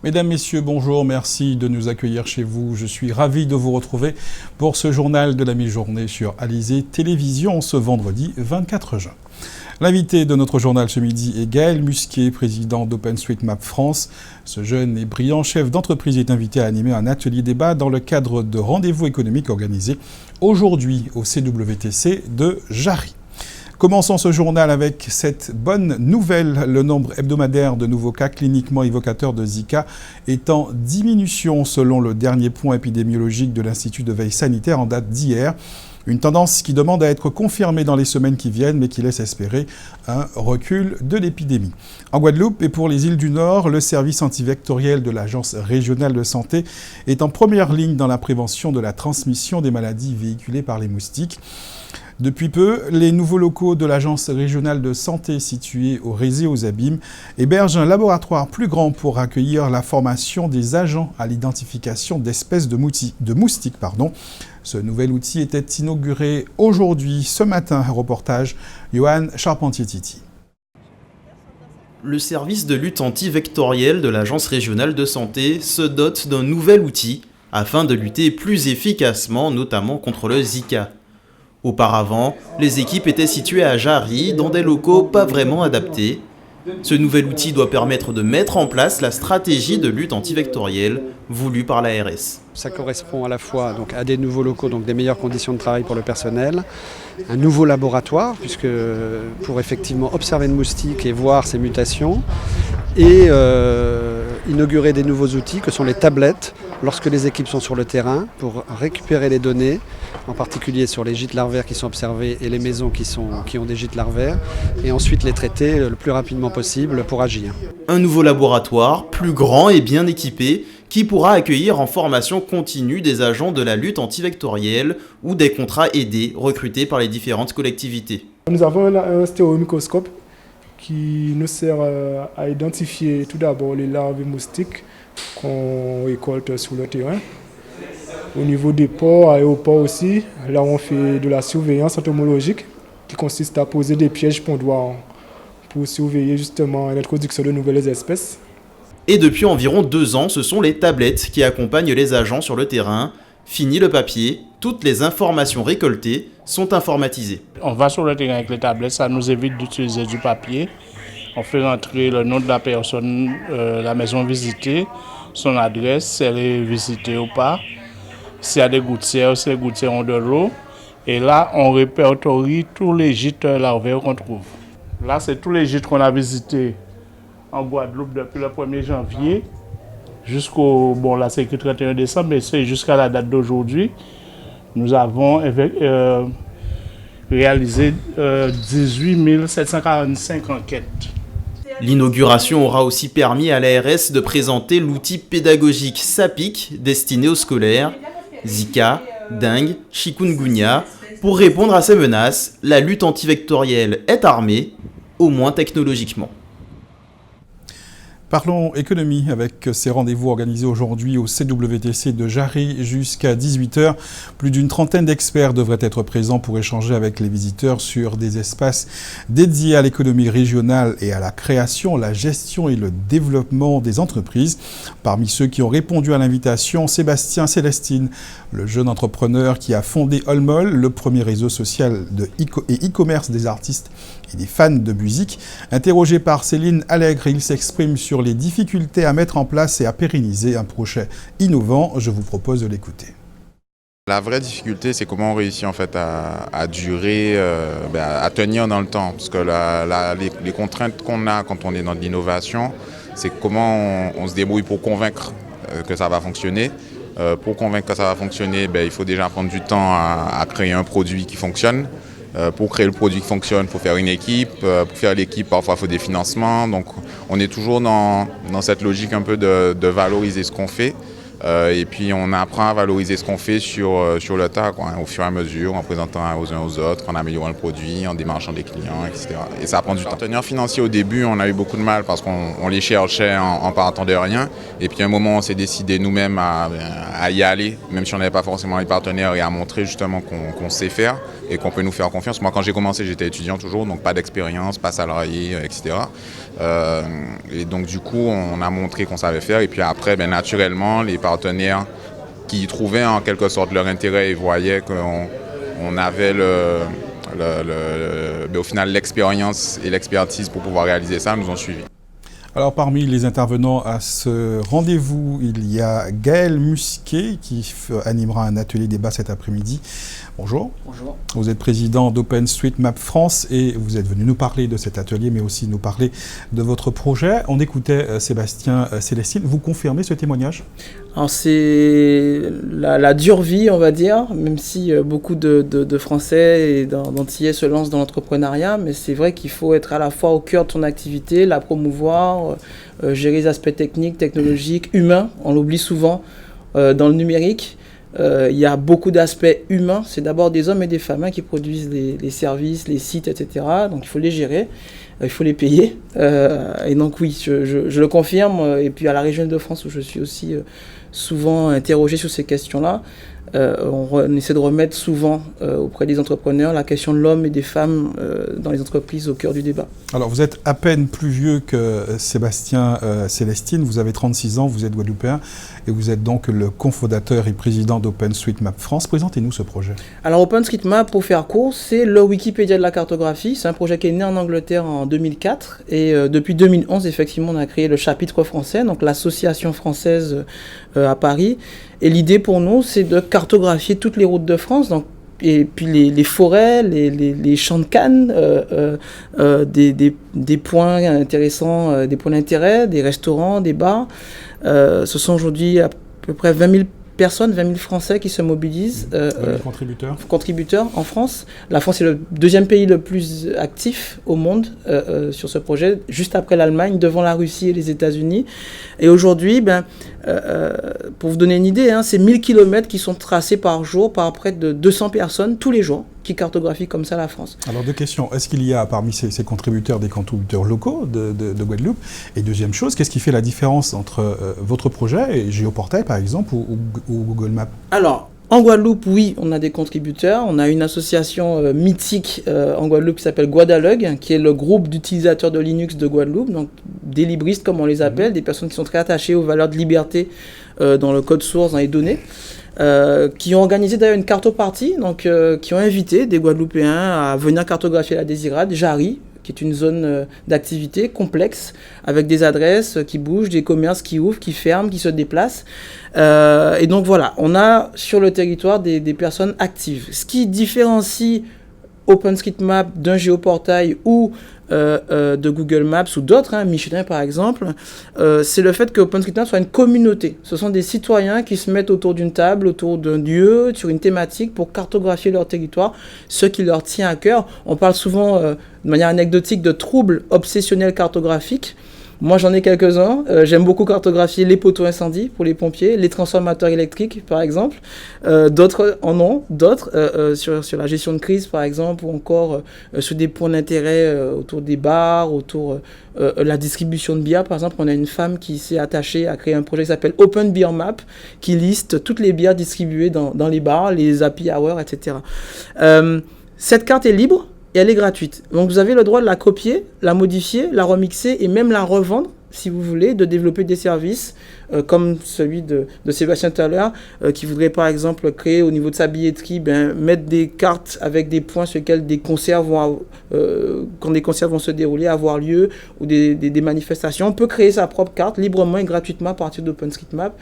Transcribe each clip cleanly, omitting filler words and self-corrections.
Mesdames, Messieurs, bonjour, merci de nous accueillir chez vous. Je suis ravi de vous retrouver pour ce journal de la mi-journée sur Alizé Télévision ce vendredi 24 juin. L'invité de notre journal ce midi est Gaël Musquier, président d'OpenStreetMap France. Ce jeune et brillant chef d'entreprise est invité à animer un atelier débat dans le cadre de rendez-vous économiques organisés aujourd'hui au CWTC de Jarry. Commençons ce journal avec cette bonne nouvelle. Le nombre hebdomadaire de nouveaux cas cliniquement évocateurs de Zika est en diminution selon le dernier point épidémiologique de l'Institut de veille sanitaire en date d'hier. Une tendance qui demande à être confirmée dans les semaines qui viennent, mais qui laisse espérer un recul de l'épidémie. En Guadeloupe et pour les îles du Nord, le service antivectoriel de l'Agence régionale de santé est en première ligne dans la prévention de la transmission des maladies véhiculées par les moustiques. Depuis peu, les nouveaux locaux de l'Agence régionale de santé située au Rézé aux Abîmes hébergent un laboratoire plus grand pour accueillir la formation des agents à l'identification d'espèces de moustiques. Ce nouvel outil était inauguré aujourd'hui, ce matin. Reportage, Johan Charpentier-Titi. Le service de lutte antivectorielle de l'Agence régionale de santé se dote d'un nouvel outil afin de lutter plus efficacement, notamment contre le Zika. Auparavant, les équipes étaient situées à Jarry, dans des locaux pas vraiment adaptés. Ce nouvel outil doit permettre de mettre en place la stratégie de lutte antivectorielle voulue par l'ARS. Ça correspond à la fois donc, à des nouveaux locaux, donc des meilleures conditions de travail pour le personnel, un nouveau laboratoire, puisque pour effectivement observer le moustique et voir ses mutations, et inaugurer des nouveaux outils que sont les tablettes lorsque les équipes sont sur le terrain pour récupérer les données, en particulier sur les gîtes larvaires qui sont observés et les maisons qui ont des gîtes larvaires, et ensuite les traiter le plus rapidement possible pour agir. Un nouveau laboratoire, plus grand et bien équipé, qui pourra accueillir en formation continue des agents de la lutte antivectorielle ou des contrats aidés recrutés par les différentes collectivités. Nous avons un stéréomicroscope qui nous sert à identifier tout d'abord les larves moustiques qu'on récolte sur le terrain. Au niveau des ports, aéroports aussi, là on fait de la surveillance entomologique qui consiste à poser des pièges pondoirs pour surveiller justement l'introduction de nouvelles espèces. Et depuis environ 2 ans, ce sont les tablettes qui accompagnent les agents sur le terrain. Fini le papier, toutes les informations récoltées sont informatisées. On va sur le terrain avec les tablettes, ça nous évite d'utiliser du papier. On fait rentrer le nom de la personne, la maison visitée, son adresse, si elle est visitée ou pas, s'il y a des gouttières, si les gouttières ont de l'eau. Et là, on répertorie tous les gîtes larvaires qu'on trouve. Là, c'est tous les gîtes qu'on a visités en Guadeloupe depuis le 1er janvier jusqu'au, là c'est écrit 31 décembre, mais c'est jusqu'à la date d'aujourd'hui. Nous avons réalisé 18 745 enquêtes. L'inauguration aura aussi permis à l'ARS de présenter l'outil pédagogique SAPIC destiné aux scolaires, Zika, dengue, chikungunya. Pour répondre à ces menaces, la lutte antivectorielle est armée, au moins technologiquement. Parlons économie avec ces rendez-vous organisés aujourd'hui au CWTC de Jarry jusqu'à 18h. Plus d'une trentaine d'experts devraient être présents pour échanger avec les visiteurs sur des espaces dédiés à l'économie régionale et à la création, la gestion et le développement des entreprises. Parmi ceux qui ont répondu à l'invitation, Sébastien Célestine, le jeune entrepreneur qui a fondé Olmol, le premier réseau social et e-commerce des artistes et des fans de musique. Interrogé par Céline Allègre, il s'exprime sur les difficultés à mettre en place et à pérenniser un projet innovant. Je vous propose de l'écouter. La vraie difficulté, c'est comment on réussit en fait à durer, à tenir dans le temps. Parce que les contraintes qu'on a quand on est dans de l'innovation, c'est comment on se débrouille pour convaincre que ça va fonctionner. Pour convaincre que ça va fonctionner, il faut déjà prendre du temps à créer un produit qui fonctionne. Pour créer le produit qui fonctionne, il faut faire une équipe. Pour faire l'équipe, parfois, il faut des financements. Donc, on est toujours dans cette logique un peu de valoriser ce qu'on fait. Et puis, on apprend à valoriser ce qu'on fait sur le tas, au fur et à mesure, en présentant aux uns aux autres, en améliorant le produit, en démarchant des clients, etc. Et ça prend du temps. Partenaires financiers, au début, on a eu beaucoup de mal parce qu'on les cherchait en partant de rien. Et puis, à un moment, on s'est décidé nous-mêmes à y aller, même si on n'avait pas forcément les partenaires, et à montrer justement qu'on sait faire et qu'on peut nous faire confiance. Moi, quand j'ai commencé, j'étais étudiant toujours, donc pas d'expérience, pas salarié, etc. Et donc du coup, on a montré qu'on savait faire. Et puis après, naturellement, les partenaires qui trouvaient en quelque sorte leur intérêt et voyaient qu'on avait au final l'expérience et l'expertise pour pouvoir réaliser ça, nous ont suivis. Alors parmi les intervenants à ce rendez-vous, il y a Gaël Musquet qui animera un atelier débat cet après-midi. Bonjour. Bonjour. Vous êtes président d'OpenStreetMap France et vous êtes venu nous parler de cet atelier, mais aussi nous parler de votre projet. On écoutait Sébastien Célestine. Vous confirmez ce témoignage ? Alors c'est la dure vie, on va dire, même si beaucoup de Français et d'Antillais se lancent dans l'entrepreneuriat, mais c'est vrai qu'il faut être à la fois au cœur de ton activité, la promouvoir, gérer les aspects techniques, technologiques, humains. On l'oublie souvent dans le numérique. Il y a beaucoup d'aspects humains. C'est d'abord des hommes et des femmes qui produisent les services, les sites, etc. Donc il faut les gérer, il faut les payer. Et donc oui, je le confirme. Et puis à la région de France où je suis aussi souvent interrogé sur ces questions-là, on essaie de remettre souvent auprès des entrepreneurs la question de l'homme et des femmes dans les entreprises au cœur du débat. Alors vous êtes à peine plus vieux que Sébastien Célestine, vous avez 36 ans, vous êtes guadeloupéen et vous êtes donc le cofondateur et président d'OpenStreetMap France. Présentez-nous ce projet. Alors OpenStreetMap, pour faire court, c'est le Wikipédia de la cartographie. C'est un projet qui est né en Angleterre en 2004 et depuis 2011, effectivement, on a créé le chapitre français, donc l'association française à Paris. Et l'idée pour nous, c'est de cartographier toutes les routes de France, donc, et puis les forêts, les champs de canne, des points intéressants, des points d'intérêt, des restaurants, des bars. Ce sont aujourd'hui à peu près 20 000 personnes, 20 000 Français qui se mobilisent. 20 000 contributeurs en France. La France est le deuxième pays le plus actif au monde sur ce projet, juste après l'Allemagne, devant la Russie et les États-Unis. Et aujourd'hui, pour vous donner une idée, c'est 1000 km qui sont tracés par jour par près de 200 personnes tous les jours qui cartographient comme ça la France. Alors deux questions. Est-ce qu'il y a parmi ces contributeurs des contributeurs locaux de Guadeloupe ? Et deuxième chose, qu'est-ce qui fait la différence entre votre projet et Géoportail par exemple ou Google Maps ? Alors, en Guadeloupe, oui, on a des contributeurs. On a une association mythique en Guadeloupe qui s'appelle Guadalog, qui est le groupe d'utilisateurs de Linux de Guadeloupe, donc des libristes comme on les appelle, des personnes qui sont très attachées aux valeurs de liberté dans le code source, dans les données, qui ont organisé d'ailleurs une cartopartie, donc qui ont invité des Guadeloupéens à venir cartographier la Désirade, Jarry, qui est une zone d'activité complexe, avec des adresses qui bougent, des commerces qui ouvrent, qui ferment, qui se déplacent. Et donc voilà, on a sur le territoire des personnes actives. Ce qui différencie OpenStreetMap d'un Géoportail ou de Google Maps ou d'autres, Michelin par exemple, c'est le fait que OpenStreetMap soit une communauté. Ce sont des citoyens qui se mettent autour d'une table, autour d'un lieu, sur une thématique pour cartographier leur territoire, ce qui leur tient à cœur. On parle souvent, de manière anecdotique, de troubles obsessionnels cartographiques. Moi, j'en ai quelques-uns. J'aime beaucoup cartographier les poteaux incendies pour les pompiers, les transformateurs électriques, par exemple. D'autres en ont, d'autres sur la gestion de crise, par exemple, ou encore sur des points d'intérêt autour des bars, autour la distribution de bières. Par exemple, on a une femme qui s'est attachée à créer un projet qui s'appelle Open Beer Map, qui liste toutes les bières distribuées dans les bars, les happy hours, etc. Cette carte est libre. Et elle est gratuite. Donc vous avez le droit de la copier, la modifier, la remixer et même la revendre si vous voulez, de développer des services comme celui de Sébastien tout à l'heure, qui voudrait par exemple créer au niveau de sa billetterie, mettre des cartes avec des points sur lesquels des concerts quand des concerts vont se dérouler, avoir lieu, ou des manifestations. On peut créer sa propre carte librement et gratuitement à partir d'OpenStreetMap.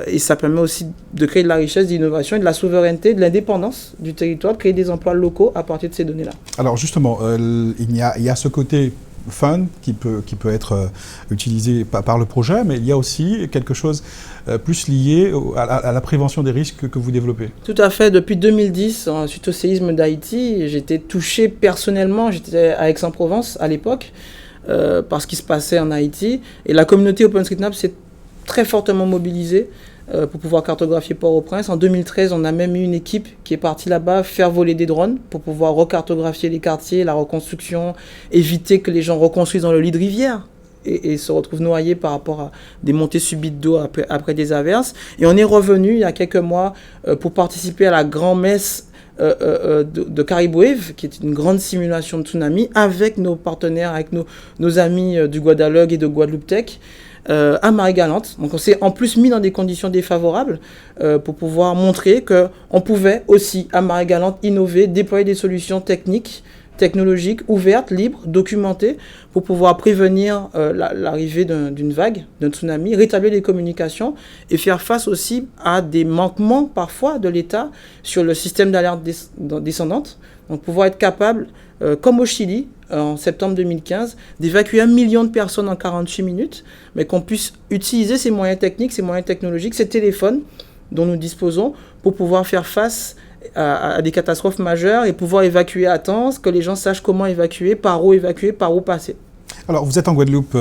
Et ça permet aussi de créer de la richesse, de l'innovation et de la souveraineté, de l'indépendance du territoire, de créer des emplois locaux à partir de ces données-là. Alors justement, il y a ce côté fun qui peut être utilisé par le projet, mais il y a aussi quelque chose plus lié à la prévention des risques que vous développez. Tout à fait. Depuis 2010, suite au séisme d'Haïti, j'ai été touché personnellement, j'étais à Aix-en-Provence à l'époque, par ce qui se passait en Haïti, et la communauté OpenStreetMap s'est très fortement mobilisée pour pouvoir cartographier Port-au-Prince. En 2013, on a même eu une équipe qui est partie là-bas faire voler des drones pour pouvoir recartographier les quartiers, la reconstruction, éviter que les gens reconstruisent dans le lit de rivière et se retrouvent noyés par rapport à des montées subites d'eau après des averses. Et on est revenu il y a quelques mois pour participer à la grand-messe de Carib Wave, qui est une grande simulation de tsunami, avec nos partenaires, avec nos amis du Guadalog et de Guadeloupe Tech, à Marie-Galante. Donc on s'est en plus mis dans des conditions défavorables pour pouvoir montrer qu'on pouvait aussi, à Marie-Galante, innover, déployer des solutions technologiques, ouvertes, libres, documentées, pour pouvoir prévenir l'arrivée d'une vague, d'un tsunami, rétablir les communications et faire face aussi à des manquements parfois de l'État sur le système d'alerte descendante. Donc pouvoir être capable, comme au Chili, en septembre 2015, d'évacuer 1 million de personnes en 48 minutes, mais qu'on puisse utiliser ces moyens techniques, ces moyens technologiques, ces téléphones dont nous disposons pour pouvoir faire face à des catastrophes majeures et pouvoir évacuer à temps, que les gens sachent comment évacuer, par où passer. Alors, vous êtes en Guadeloupe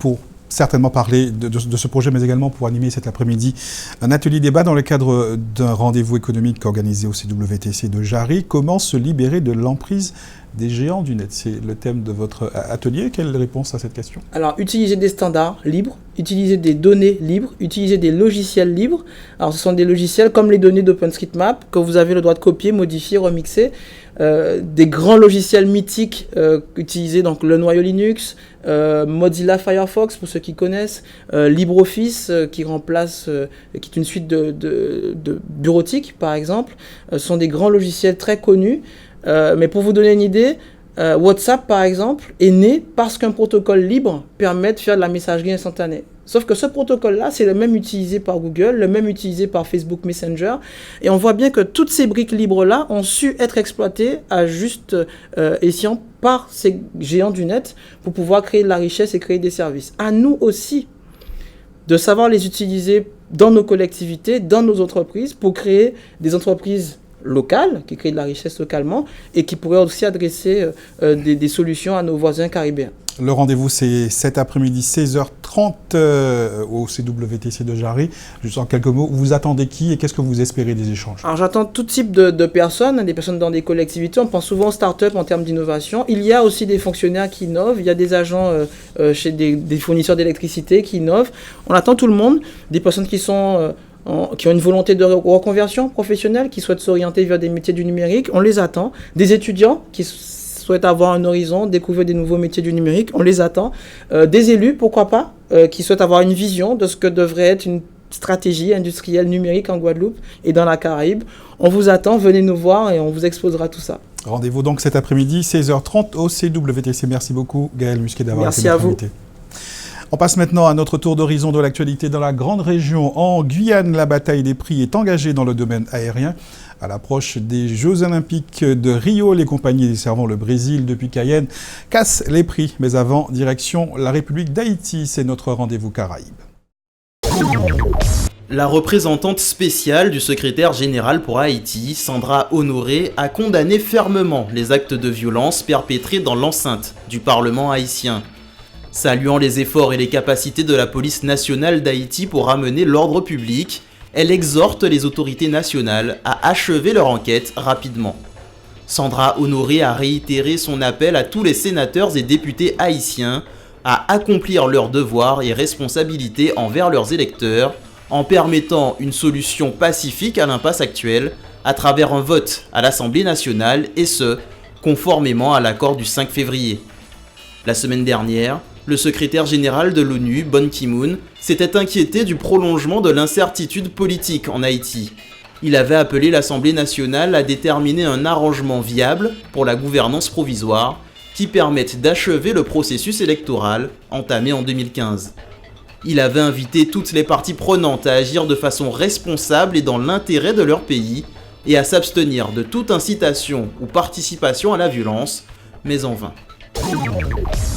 pour certainement parler de ce projet, mais également pour animer cet après-midi un atelier débat dans le cadre d'un rendez-vous économique organisé au CWTC de Jarry. Comment se libérer de l'emprise des géants du net? C'est le thème de votre atelier. Quelle réponse à cette question? Alors, utiliser des standards libres, utiliser des données libres, utiliser des logiciels libres. Alors, ce sont des logiciels comme les données d'OpenStreetMap que vous avez le droit de copier, modifier, remixer. Des grands logiciels mythiques utilisés, donc le noyau Linux, Mozilla Firefox pour ceux qui connaissent, LibreOffice qui remplace, qui est une suite de bureautique par exemple, sont des grands logiciels très connus. Mais pour vous donner une idée, WhatsApp par exemple est né parce qu'un protocole libre permet de faire de la messagerie instantanée. Sauf que ce protocole-là, c'est le même utilisé par Google, le même utilisé par Facebook Messenger. Et on voit bien que toutes ces briques libres-là ont su être exploitées à juste escient par ces géants du net pour pouvoir créer de la richesse et créer des services. À nous aussi de savoir les utiliser dans nos collectivités, dans nos entreprises, pour créer des entreprises locales, qui créent de la richesse localement et qui pourraient aussi adresser des solutions à nos voisins caribéens. Le rendez-vous, c'est cet après-midi, 16h30 au CWTC de Jarry. Juste en quelques mots, vous attendez qui et qu'est-ce que vous espérez des échanges? Alors, j'attends tout type de personnes, des personnes dans des collectivités. On pense souvent aux start-up en termes d'innovation. Il y a aussi des fonctionnaires qui innovent. Il y a des agents chez des fournisseurs d'électricité qui innovent. On attend tout le monde. Des personnes qui ont une volonté de reconversion professionnelle, qui souhaitent s'orienter vers des métiers du numérique. On les attend. Des étudiants qui souhaitent avoir un horizon, découvrir des nouveaux métiers du numérique, on les attend. Des élus, pourquoi pas, qui souhaitent avoir une vision de ce que devrait être une stratégie industrielle numérique en Guadeloupe et dans la Caraïbe. On vous attend, venez nous voir et on vous exposera tout ça. Rendez-vous donc cet après-midi, 16h30 au CWTC. Merci beaucoup, Gaël Musquet, d'avoir été notre invité. On passe maintenant à notre tour d'horizon de l'actualité dans la grande région. En Guyane, la bataille des prix est engagée dans le domaine aérien. À l'approche des Jeux Olympiques de Rio, les compagnies desservant le Brésil depuis Cayenne cassent les prix. Mais avant, direction la République d'Haïti, c'est notre rendez-vous Caraïbes. La représentante spéciale du secrétaire général pour Haïti, Sandra Honoré, a condamné fermement les actes de violence perpétrés dans l'enceinte du Parlement haïtien. Saluant les efforts et les capacités de la police nationale d'Haïti pour ramener l'ordre public, elle exhorte les autorités nationales à achever leur enquête rapidement. Sandra Honoré a réitéré son appel à tous les sénateurs et députés haïtiens à accomplir leurs devoirs et responsabilités envers leurs électeurs en permettant une solution pacifique à l'impasse actuelle à travers un vote à l'Assemblée nationale et ce, conformément à l'accord du 5 février. La semaine dernière, le secrétaire général de l'ONU, Ban Ki-moon, s'était inquiété du prolongement de l'incertitude politique en Haïti. Il avait appelé l'Assemblée nationale à déterminer un arrangement viable pour la gouvernance provisoire qui permette d'achever le processus électoral entamé en 2015. Il avait invité toutes les parties prenantes à agir de façon responsable et dans l'intérêt de leur pays et à s'abstenir de toute incitation ou participation à la violence, mais en vain.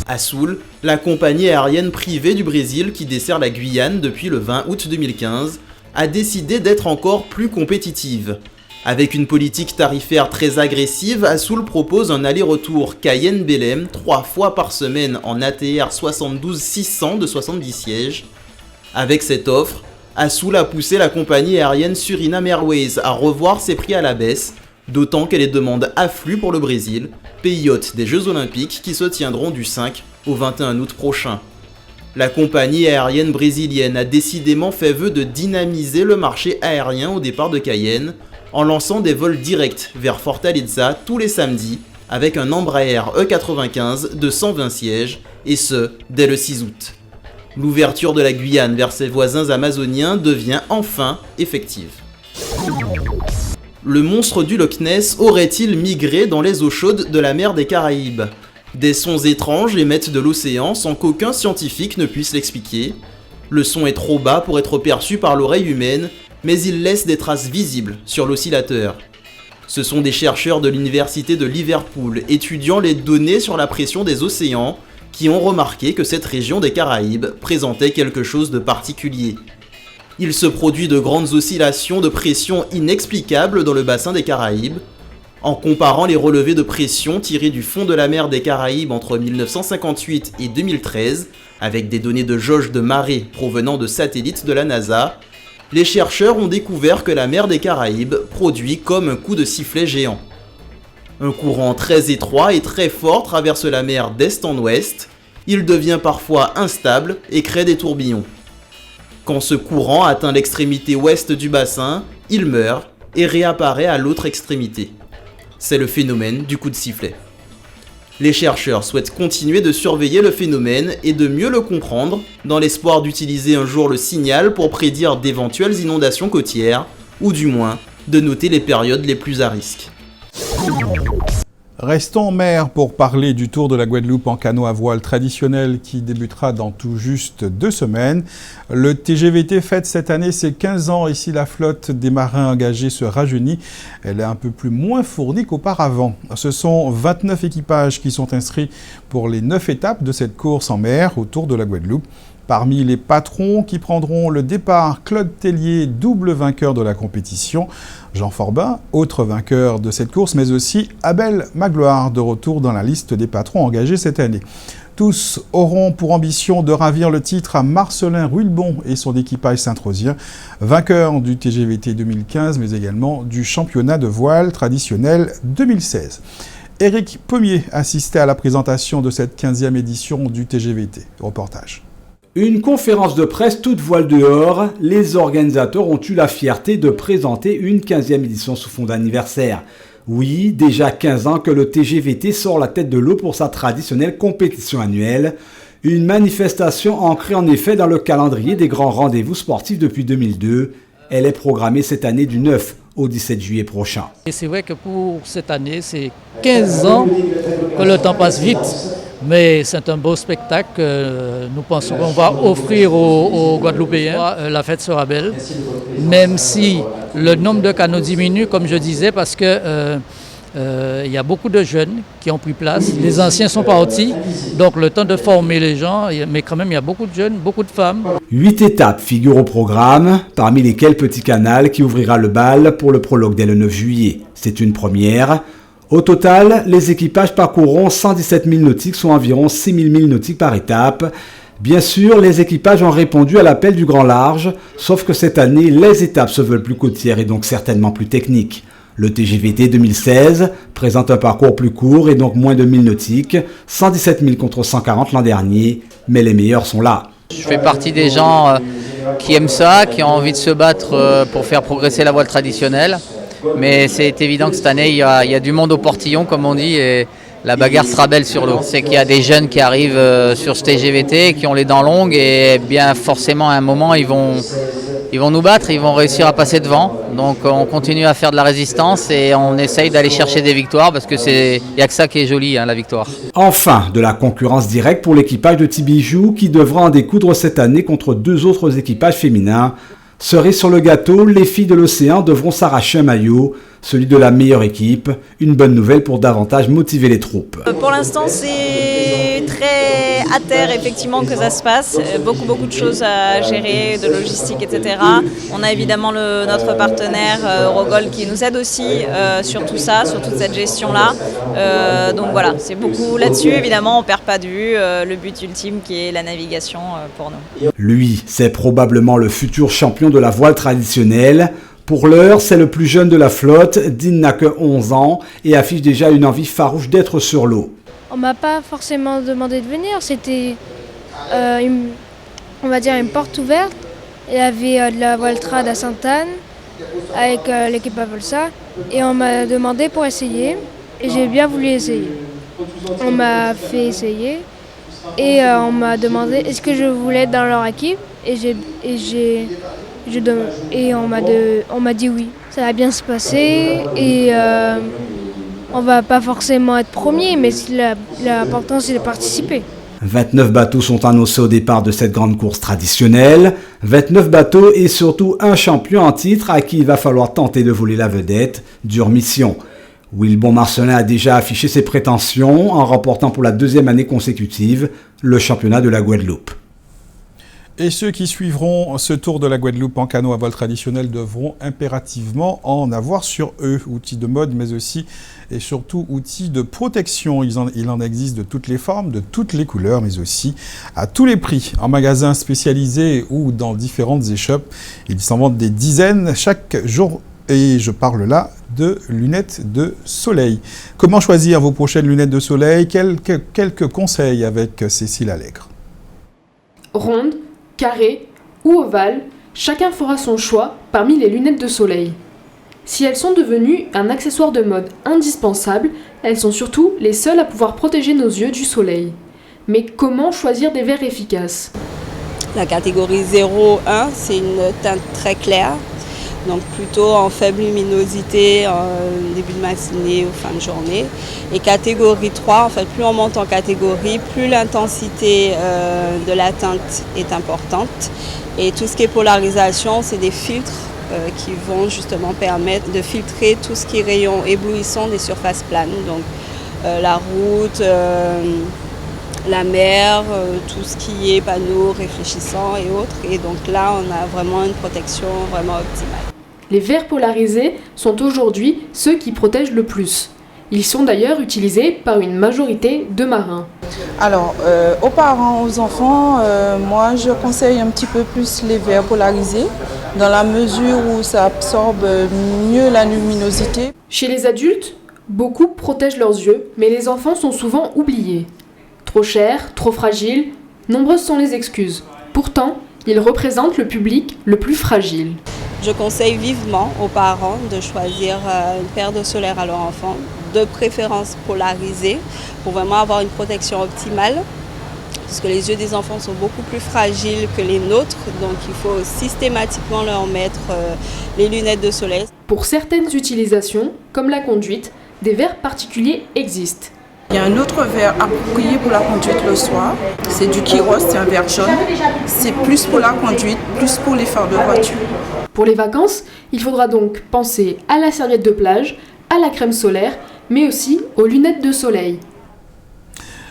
Azul, la compagnie aérienne privée du Brésil qui dessert la Guyane depuis le 20 août 2015, a décidé d'être encore plus compétitive. Avec une politique tarifaire très agressive, Azul propose un aller-retour Cayenne-Belém 3 fois par semaine en ATR 72-600 de 70 sièges. Avec cette offre, Azul a poussé la compagnie aérienne Suriname Airways à revoir ses prix à la baisse, d'autant que les demandes affluent pour le Brésil, pays hôte des Jeux Olympiques qui se tiendront du 5 au 21 août prochain. La compagnie aérienne brésilienne a décidément fait vœu de dynamiser le marché aérien au départ de Cayenne, en lançant des vols directs vers Fortaleza tous les samedis avec un Embraer E95 de 120 sièges, et ce, dès le 6 août. L'ouverture de la Guyane vers ses voisins amazoniens devient enfin effective. Le monstre du Loch Ness aurait-il migré dans les eaux chaudes de la mer des Caraïbes ? Des sons étranges émettent de l'océan sans qu'aucun scientifique ne puisse l'expliquer. Le son est trop bas pour être perçu par l'oreille humaine, mais il laisse des traces visibles sur l'oscillateur. Ce sont des chercheurs de l'université de Liverpool étudiant les données sur la pression des océans qui ont remarqué que cette région des Caraïbes présentait quelque chose de particulier. Il se produit de grandes oscillations de pression inexplicables dans le bassin des Caraïbes. En comparant les relevés de pression tirés du fond de la mer des Caraïbes entre 1958 et 2013, avec des données de jauge de marée provenant de satellites de la NASA, les chercheurs ont découvert que la mer des Caraïbes produit comme un coup de sifflet géant. Un courant très étroit et très fort traverse la mer d'est en ouest. Il devient parfois instable et crée des tourbillons. Quand ce courant atteint l'extrémité ouest du bassin, il meurt et réapparaît à l'autre extrémité. C'est le phénomène du coup de sifflet. Les chercheurs souhaitent continuer de surveiller le phénomène et de mieux le comprendre, dans l'espoir d'utiliser un jour le signal pour prédire d'éventuelles inondations côtières, ou du moins de noter les périodes les plus à risque. Restons en mer pour parler du Tour de la Guadeloupe en canot à voile traditionnel qui débutera dans tout juste 2 semaines. Le TGVT fête cette année ses 15 ans et si la flotte des marins engagés se rajeunit, elle est un peu moins fournie qu'auparavant. Ce sont 29 équipages qui sont inscrits pour les 9 étapes de cette course en mer au Tour de la Guadeloupe. Parmi les patrons qui prendront le départ, Claude Tellier, double vainqueur de la compétition, Jean Forbin, autre vainqueur de cette course, mais aussi Abel Magloire, de retour dans la liste des patrons engagés cette année. Tous auront pour ambition de ravir le titre à Marcelin Ruilbon et son équipage saint-rosien, vainqueur du TGVT 2015, mais également du championnat de voile traditionnel 2016. Éric Pommier assistait à la présentation de cette 15e édition du TGVT. Reportage. Une conférence de presse toute voile dehors, les organisateurs ont eu la fierté de présenter une 15e édition sous fond d'anniversaire. Oui, déjà 15 ans que le TGVT sort la tête de l'eau pour sa traditionnelle compétition annuelle. Une manifestation ancrée en effet dans le calendrier des grands rendez-vous sportifs depuis 2002. Elle est programmée cette année du 9 au 17 juillet prochain. Et c'est vrai que pour cette année, c'est 15 ans que le temps passe vite. Mais c'est un beau spectacle que nous pensons qu'on va offrir aux Guadeloupéens. La fête sera belle, même si le nombre de canots diminue, comme je disais, parce que y a beaucoup de jeunes qui ont pris place. Les anciens sont partis, donc le temps de former les gens, mais quand même il y a beaucoup de jeunes, beaucoup de femmes. 8 étapes figurent au programme, parmi lesquelles Petit Canal qui ouvrira le bal pour le prologue dès le 9 juillet. C'est une première. Au total, les équipages parcourront 117 000 nautiques, soit environ 6 000 milles nautiques par étape. Bien sûr, les équipages ont répondu à l'appel du grand large, sauf que cette année, les étapes se veulent plus côtières et donc certainement plus techniques. Le TGVT 2016 présente un parcours plus court et donc moins de 1000 nautiques, 117 000 contre 140 l'an dernier, mais les meilleurs sont là. Je fais partie des gens qui aiment ça, qui ont envie de se battre pour faire progresser la voile traditionnelle. Mais c'est évident que cette année, il y a du monde au portillon, comme on dit, et la bagarre sera belle sur l'eau. C'est qu'il y a des jeunes qui arrivent sur ce TGVT, qui ont les dents longues, et bien forcément, à un moment, ils vont nous battre, ils vont réussir à passer devant. Donc on continue à faire de la résistance et on essaye d'aller chercher des victoires, parce que il n'y a que ça qui est joli, la victoire. Enfin, de la concurrence directe pour l'équipage de Tibijou, qui devra en découdre cette année contre 2 autres équipages féminins. Cerise sur le gâteau, les filles de l'océan devront s'arracher un maillot, celui de la meilleure équipe. Une bonne nouvelle pour davantage motiver les troupes. Pour l'instant, c'est très à terre effectivement que ça se passe. Beaucoup de choses à gérer, de logistique, etc. On a évidemment notre partenaire Eurogold qui nous aide aussi sur tout ça, sur toute cette gestion-là. Donc voilà, c'est beaucoup là-dessus. Évidemment, on ne perd pas de vue le but ultime qui est la navigation pour nous. Lui, c'est probablement le futur champion de la voile traditionnelle. Pour l'heure, c'est le plus jeune de la flotte. Dean n'a que 11 ans et affiche déjà une envie farouche d'être sur l'eau. On m'a pas forcément demandé de venir, c'était on va dire une porte ouverte. Il y avait de la voile trad à Sainte-Anne, avec l'équipe Avolsa et on m'a demandé pour essayer et j'ai bien voulu essayer. On m'a fait essayer et on m'a demandé est-ce que je voulais être dans leur équipe et on m'a dit oui. Ça va bien se passer et on va pas forcément être premier, mais l'important c'est de participer. 29 bateaux sont annoncés au départ de cette grande course traditionnelle. 29 bateaux et surtout un champion en titre à qui il va falloir tenter de voler la vedette. Dure mission. Wilbon Marcelin a déjà affiché ses prétentions en remportant pour la 2e année consécutive le championnat de la Guadeloupe. Et ceux qui suivront ce tour de la Guadeloupe en canot à voile traditionnel devront impérativement en avoir sur eux, outils de mode mais aussi et surtout outils de protection. Il en existe de toutes les formes, de toutes les couleurs mais aussi à tous les prix. En magasins spécialisés ou dans différentes échoppes, ils s'en vendent des dizaines chaque jour et je parle là de lunettes de soleil. Comment choisir vos prochaines lunettes de soleil? Quelques conseils avec Cécile Allègre. Ronde, carré ou ovale, chacun fera son choix parmi les lunettes de soleil. Si elles sont devenues un accessoire de mode indispensable, elles sont surtout les seules à pouvoir protéger nos yeux du soleil. Mais comment choisir des verres efficaces? La catégorie 0-1, c'est une teinte très claire, donc plutôt en faible luminosité en début de matinée ou fin de journée. Et catégorie 3, en fait, plus on monte en catégorie, plus l'intensité de la teinte est importante. Et tout ce qui est polarisation, c'est des filtres qui vont justement permettre de filtrer tout ce qui est rayon éblouissant des surfaces planes. Donc la route, la mer, tout ce qui est panneaux réfléchissants et autres. Et donc là, on a vraiment une protection vraiment optimale. Les verres polarisés sont aujourd'hui ceux qui protègent le plus. Ils sont d'ailleurs utilisés par une majorité de marins. Alors, aux parents, aux enfants, moi je conseille un petit peu plus les verres polarisés, dans la mesure où ça absorbe mieux la luminosité. Chez les adultes, beaucoup protègent leurs yeux, mais les enfants sont souvent oubliés. Trop chers, trop fragiles, nombreuses sont les excuses. Pourtant, ils représentent le public le plus fragile. Je conseille vivement aux parents de choisir une paire d'eau solaire à leur enfant, de préférence polarisée, pour vraiment avoir une protection optimale, parce que les yeux des enfants sont beaucoup plus fragiles que les nôtres, donc il faut systématiquement leur mettre les lunettes de soleil. Pour certaines utilisations, comme la conduite, des verres particuliers existent. Il y a un autre verre approprié pour la conduite le soir, c'est du Kiros, c'est un verre jaune. C'est plus pour la conduite, plus pour les phares de voiture. Pour les vacances, il faudra donc penser à la serviette de plage, à la crème solaire, mais aussi aux lunettes de soleil.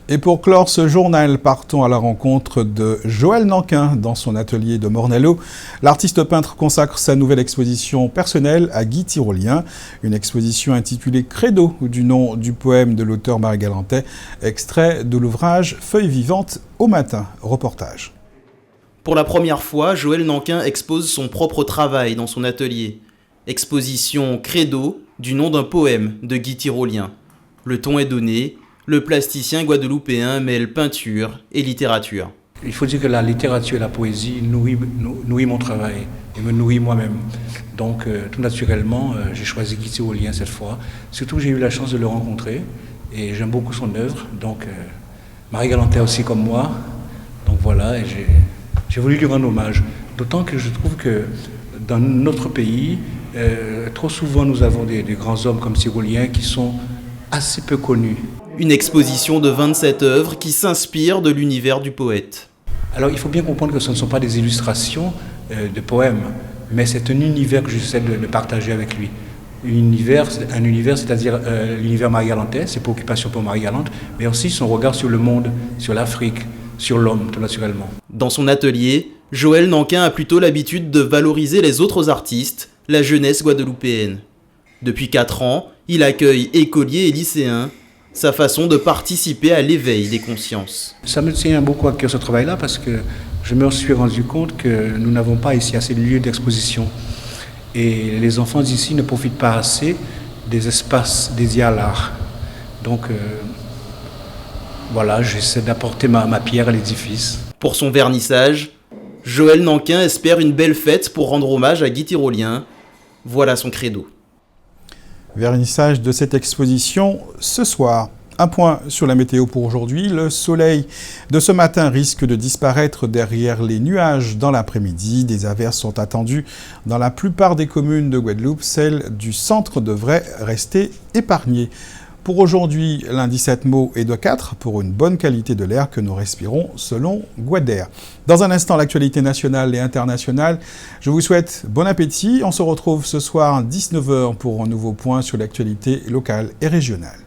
Et pour clore ce journal, partons à la rencontre de Joël Nanquin dans son atelier de Mornello. L'artiste peintre consacre sa nouvelle exposition personnelle à Guy Tyrolien, une exposition intitulée Credo, du nom du poème de l'auteur Marie Galantais, extrait de l'ouvrage Feuilles vivantes au matin. Reportage. Pour la première fois, Joël Nanquin expose son propre travail dans son atelier. Exposition Credo, du nom d'un poème de Guy Tyrolien. Le ton est donné, le plasticien guadeloupéen mêle peinture et littérature. Il faut dire que la littérature et la poésie nourrit mon travail et me nourrit moi-même. Donc tout naturellement, j'ai choisi Guy Tyrolien cette fois. Surtout j'ai eu la chance de le rencontrer et j'aime beaucoup son œuvre. Donc Marie Galantais aussi comme moi. Donc voilà, et j'ai voulu lui rendre hommage. D'autant que je trouve que dans notre pays, trop souvent nous avons des grands hommes comme Tyrolien qui sont assez peu connus. Une exposition de 27 œuvres qui s'inspire de l'univers du poète. Alors il faut bien comprendre que ce ne sont pas des illustrations de poèmes, mais c'est un univers que j'essaie de partager avec lui. Un univers, c'est-à-dire l'univers Marie Galantais, ses préoccupations pour Marie Galante, mais aussi son regard sur le monde, sur l'Afrique, sur l'homme, tout naturellement. Dans son atelier, Joël Nanquin a plutôt l'habitude de valoriser les autres artistes, la jeunesse guadeloupéenne. Depuis 4 ans, il accueille écoliers et lycéens, sa façon de participer à l'éveil des consciences. Ça me tient beaucoup à cœur ce travail-là parce que je me suis rendu compte que nous n'avons pas ici assez de lieux d'exposition. Et les enfants d'ici ne profitent pas assez des espaces dédiés à l'art. Donc voilà, j'essaie d'apporter ma pierre à l'édifice. Pour son vernissage, Joël Nanquin espère une belle fête pour rendre hommage à Guy Tyrolien Voilà son credo. Vernissage de cette exposition ce soir. Un point sur la météo pour aujourd'hui. Le soleil de ce matin risque de disparaître derrière les nuages dans l'après-midi. Des averses sont attendues dans la plupart des communes de Guadeloupe. Celle du centre devrait rester épargnée. Pour aujourd'hui, l'indice Atmo est de 4 pour une bonne qualité de l'air que nous respirons selon Guadair. Dans un instant, l'actualité nationale et internationale. Je vous souhaite bon appétit. On se retrouve ce soir à 19h pour un nouveau point sur l'actualité locale et régionale.